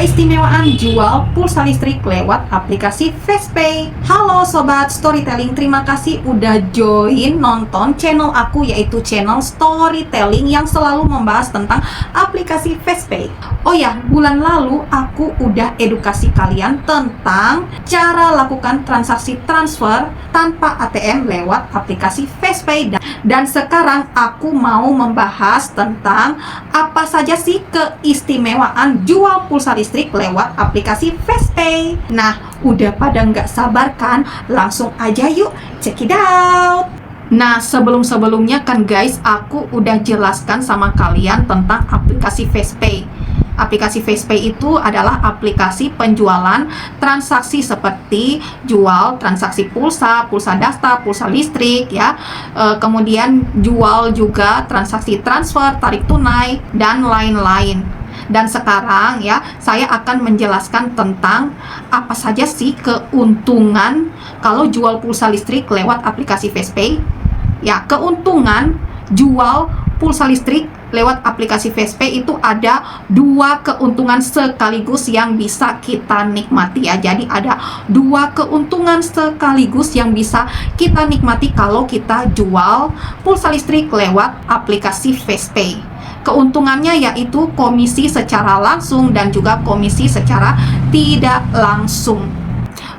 Keistimewaan jual pulsa listrik lewat aplikasi Fastpay. Halo Sobat Storytelling, terima kasih udah join nonton channel aku, yaitu channel Storytelling yang selalu membahas tentang aplikasi Fastpay. Oh ya, bulan lalu aku udah edukasi kalian tentang cara lakukan transaksi transfer tanpa ATM lewat aplikasi Fastpay. Dan sekarang aku mau membahas tentang apa saja sih keistimewaan jual pulsa listrik lewat aplikasi Fastpay. Nah, udah pada nggak sabar kan? Langsung aja yuk, check it out! Nah, sebelumnya kan guys, aku udah jelaskan sama kalian tentang aplikasi Fastpay. Aplikasi Fastpay itu adalah aplikasi penjualan transaksi seperti jual transaksi pulsa, pulsa dasta, pulsa listrik ya. Kemudian jual juga transaksi transfer, tarik tunai, dan lain-lain. Dan sekarang ya, saya akan menjelaskan tentang apa saja sih keuntungan kalau jual pulsa listrik lewat aplikasi Fastpay. Ya, keuntungan jual pulsa listrik lewat aplikasi Fastpay itu ada dua keuntungan sekaligus yang bisa kita nikmati ya. Jadi ada dua keuntungan sekaligus yang bisa kita nikmati kalau kita jual pulsa listrik lewat aplikasi Fastpay. Keuntungannya yaitu komisi secara langsung dan juga komisi secara tidak langsung.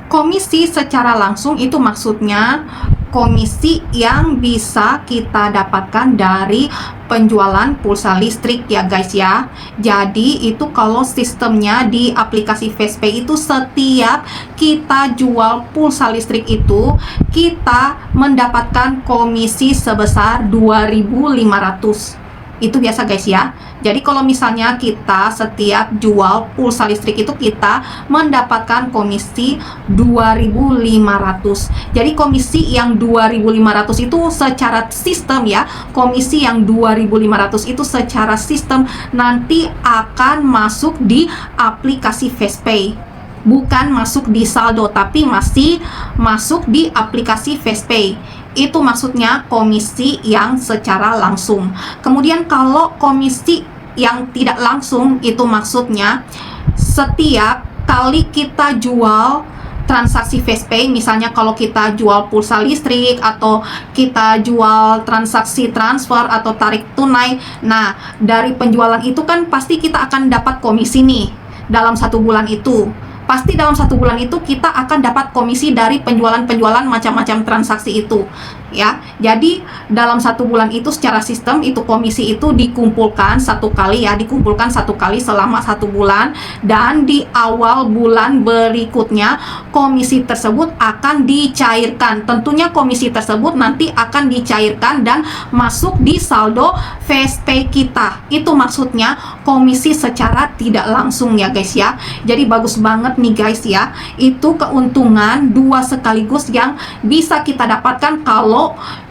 Komisi secara langsung itu maksudnya komisi yang bisa kita dapatkan dari penjualan pulsa listrik ya guys ya. Jadi itu kalau sistemnya di aplikasi Fastpay itu setiap kita jual pulsa listrik itu kita mendapatkan komisi sebesar 2.500. Itu biasa guys ya. Jadi kalau misalnya kita setiap jual pulsa listrik itu kita mendapatkan komisi 2.500. Jadi komisi yang 2.500 itu secara sistem ya, komisi yang 2.500 itu secara sistem nanti akan masuk di aplikasi Fastpay. Bukan masuk di saldo, tapi masih masuk di aplikasi Fastpay. Itu maksudnya komisi yang secara langsung. Kemudian kalau komisi yang tidak langsung itu maksudnya setiap kali kita jual transaksi Fastpay, misalnya kalau kita jual pulsa listrik atau kita jual transaksi transfer atau tarik tunai, nah dari penjualan itu kan pasti kita akan dapat komisi nih dalam satu bulan itu. Pasti dalam satu bulan itu kita akan dapat komisi dari penjualan-penjualan macam-macam transaksi itu ya. Jadi dalam satu bulan itu secara sistem itu komisi itu dikumpulkan satu kali ya, dikumpulkan satu kali selama satu bulan, dan di awal bulan berikutnya komisi tersebut akan dicairkan. Tentunya komisi tersebut nanti akan dicairkan dan masuk di saldo Fastpay kita. Itu maksudnya komisi secara tidak langsung ya guys ya. Jadi bagus banget nih guys ya, itu keuntungan dua sekaligus yang bisa kita dapatkan kalau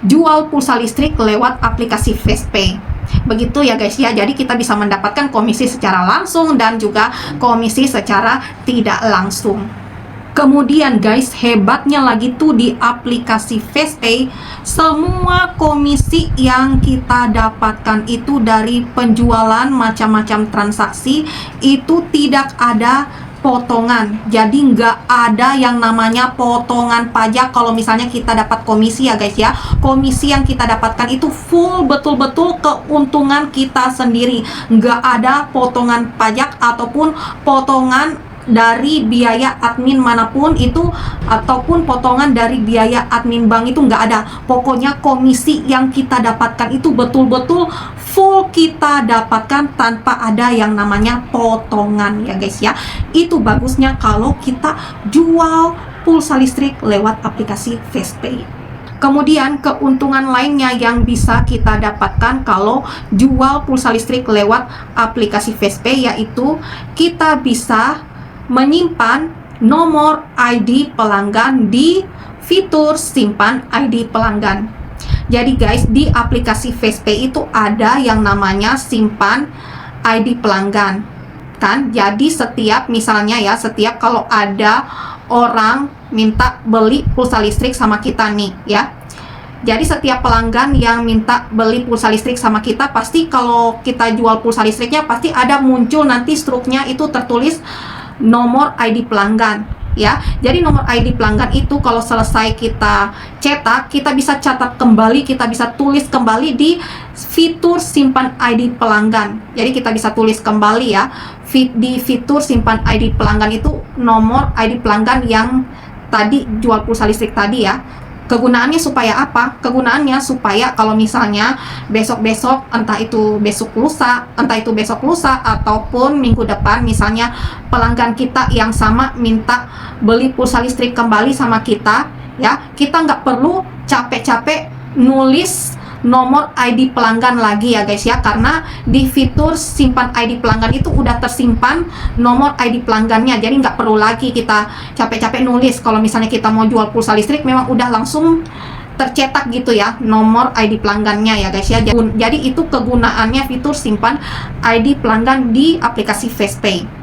jual pulsa listrik lewat aplikasi Fastpay. Begitu ya guys ya, jadi kita bisa mendapatkan komisi secara langsung dan juga komisi secara tidak langsung. Kemudian guys, hebatnya lagi tuh di aplikasi Fastpay, semua komisi yang kita dapatkan itu dari penjualan macam-macam transaksi itu tidak ada potongan. Jadi nggak ada yang namanya potongan pajak kalau misalnya kita dapat komisi ya guys ya. Komisi yang kita dapatkan itu full betul-betul keuntungan kita sendiri. Nggak ada potongan pajak ataupun potongan dari biaya admin manapun itu, ataupun potongan dari biaya admin bank itu nggak ada. Pokoknya komisi yang kita dapatkan itu betul-betul full kita dapatkan tanpa ada yang namanya potongan ya guys ya. Itu bagusnya kalau kita jual pulsa listrik lewat aplikasi Fastpay. Kemudian keuntungan lainnya yang bisa kita dapatkan kalau jual pulsa listrik lewat aplikasi Fastpay yaitu kita bisa menyimpan nomor ID pelanggan di fitur simpan ID pelanggan. Jadi guys, di aplikasi Fastpay itu ada yang namanya simpan ID pelanggan kan. Jadi setiap misalnya ya, setiap kalau ada orang minta beli pulsa listrik sama kita nih ya, Jadi setiap pelanggan yang minta beli pulsa listrik sama kita, pasti kalau kita jual pulsa listriknya pasti ada muncul nanti struknya itu tertulis nomor ID pelanggan ya. Jadi nomor ID pelanggan itu kalau selesai kita cetak, kita bisa catat kembali, kita bisa tulis kembali di fitur simpan ID pelanggan. Jadi kita bisa tulis kembali ya di fitur simpan ID pelanggan itu nomor ID pelanggan yang tadi jual pulsa listrik tadi ya. Kegunaannya supaya apa? Kegunaannya supaya kalau misalnya besok-besok, entah itu besok lusa ataupun minggu depan, misalnya pelanggan kita yang sama minta beli pulsa listrik kembali sama kita, ya, kita nggak perlu capek-capek nulis nomor ID pelanggan lagi ya guys ya, karena di fitur simpan ID pelanggan itu udah tersimpan nomor ID pelanggannya, jadi nggak perlu lagi kita capek-capek nulis. Kalau misalnya kita mau jual pulsa listrik memang udah langsung tercetak gitu ya nomor ID pelanggannya ya guys ya. Jadi itu kegunaannya fitur simpan ID pelanggan di aplikasi FastPay.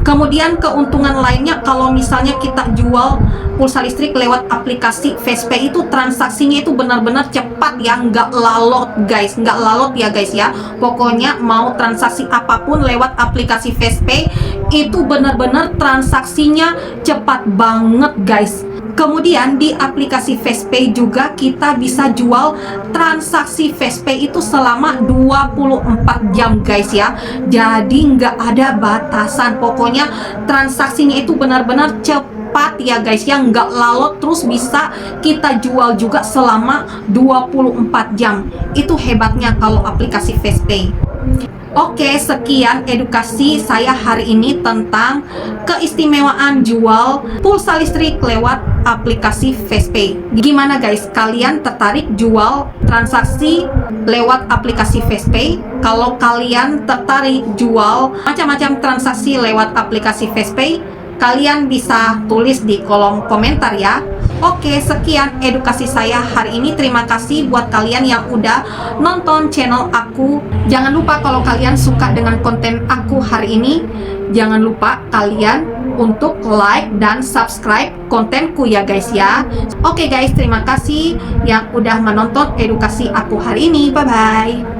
Kemudian keuntungan lainnya, kalau misalnya kita jual pulsa listrik lewat aplikasi FastPay itu transaksinya itu benar-benar cepat ya, nggak lalot guys, nggak lalot ya guys ya. Pokoknya mau transaksi apapun lewat aplikasi FastPay itu benar-benar transaksinya cepat banget guys. Kemudian di aplikasi FastPay juga kita bisa jual transaksi FastPay itu selama 24 jam guys ya. Jadi nggak ada batasan, pokoknya transaksinya itu benar-benar cepat ya guys ya, nggak lalot, terus bisa kita jual juga selama 24 jam. Itu hebatnya kalau aplikasi FastPay. Oke, sekian edukasi saya hari ini tentang keistimewaan jual pulsa listrik lewat aplikasi FastPay. Gimana guys, kalian tertarik jual transaksi lewat aplikasi FastPay? Kalau kalian tertarik jual macam-macam transaksi lewat aplikasi FastPay, kalian bisa tulis di kolom komentar ya. Oke, sekian edukasi saya hari ini. Terima kasih buat kalian yang udah nonton channel aku. Jangan lupa kalau kalian suka dengan konten aku hari ini, jangan lupa kalian untuk like dan subscribe kontenku ya guys ya. Oke guys, terima kasih yang udah menonton edukasi aku hari ini. Bye bye.